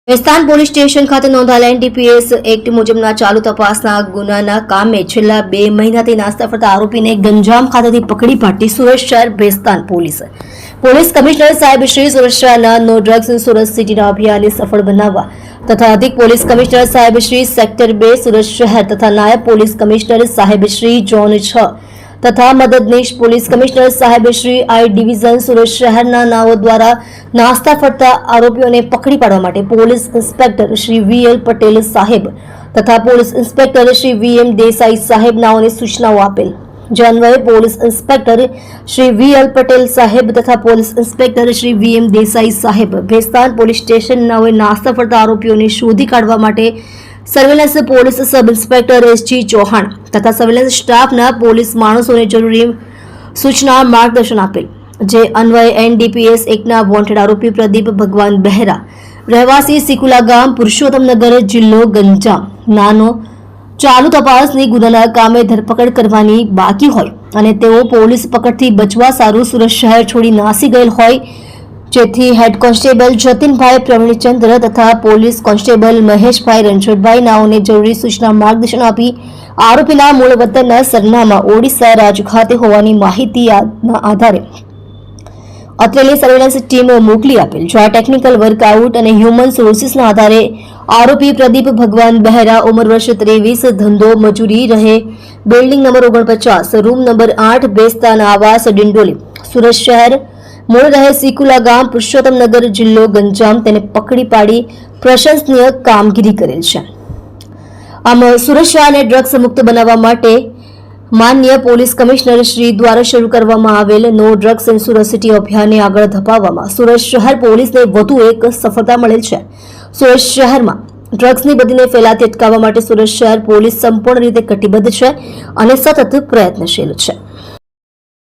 વેસ્તાન police station ખાતે નોંધાયેલા NDPS act મુજબના ચાલુ તપાસના ગુનાના કામે છેલ્લા 2 મહિનાથી નાસ્તા ફરતા આરોપીને ગંજામ ખાતેથી પકડી પાડી સુરત શહેર વેસ્તાન પોલીસ કમિશનર સાહેબ શ્રી સુરત શહેરના નો ડ્રગ્સ ઇન સુરત સિટીના અભિયાનને સફળ બનાવવા તથા અધિક પોલીસ કમિશનર સાહેબ શ્રી સેક્ટર 2 સુરત શહેર તથા નાયબ પોલીસ કમિશનર સાહેબ શ્રી ઝોન 6 તથા મદદનીશ પોલીસ કમિશનર સાહેબ શ્રી આઈ ડિવિઝન સુરત શહેરના નાઓ દ્વારા નાસ્તા ફરતા આરોપીઓને પકડી પાડવા માટે police inspector Shri VL Patel સાહેબ તથા police inspector Shri VM Desai સાહેબ નાઓને સૂચનાઓ આપેલ, જે અન્વયે police inspector Shri VL Patel સાહેબ તથા police inspector Shri VM Desai સાહેબ ભેસ્તાન પોલીસ સ્ટેશન નાઓએ નાસ્તા ફરતા આરોપીઓને શોધી કાઢવા માટે surveillance police sub inspector SG Chauhan તથા સર્વેલન્સ સ્ટાફના પોલીસ માણસોને જરૂરી સૂચના માર્ગદર્શન આપેલ, જે અન્વયે એનડીપીએસ એકના વોન્ટેડ આરોપી પ્રદીપ ભગવાન બહેરા રહેવાસી સિકુલા ગામ પુરુષોત્તમનગર જિલ્લો ગંજામ નાનો ચાલુ તપાસની ગુનાના કામે ધરપકડ કરવાની બાકી હોય અને તેઓ પોલીસ પકડથી બચવા સારું સુરત શહેર છોડી નાસી ગયેલ હોય, જેથી હેડ કોન્સ્ટેબલ જતીનભાઈ પ્રવીણચંદ્ર તથા પોલીસ કોન્સ્ટેબલ મહેશભાઈ રણછોડભાઈ નાઓને જરૂરી સૂચના માર્ગદર્શન આપી આરોપીના મૂળ વતનના સરનામા ઓડિશા રાજ્ય ખાતે હોવાની માહિતીના આધારે અત્રેની સર્વેલન્સ ટીમો મોકલી આપેલ, જો આ ટેકનિકલ વર્કઆઉટ અને હ્યુમન સોર્સિસના આધારે આરોપી પ્રદીપ ભગવાન બહેરા ઉંમર વર્ષ 23 ધંધો મજૂરી રહે building number 49 room number 8 Bestan આવાસ ડિંડોલી સુરત શહેર મૂળ રહે સિકુલા ગામ પુરુષોત્તમનગર જિલ્લો ગંજામ તેને પકડી પાડી પ્રશંસનીય કામગીરી કરેલ છે. આમ સુરત શહેરને ડ્રગ્સ મુક્ત બનાવવા માટે માન્ય પોલીસ કમિશનર શ્રી દ્વારા શરૂ કરવામાં આવેલ no drugs in Surat city અભિયાનને આગળ ધપાવવામાં સુરત શહેર પોલીસને વધુ એક સફળતા મળેલ છે. સુરત શહેરમાં ડ્રગ્સની બદીને ફેલાતી અટકાવવા માટે સુરત શહેર પોલીસ સંપૂર્ણ રીતે કટિબદ્ધ છે અને સતત પ્રયત્નશીલ છે.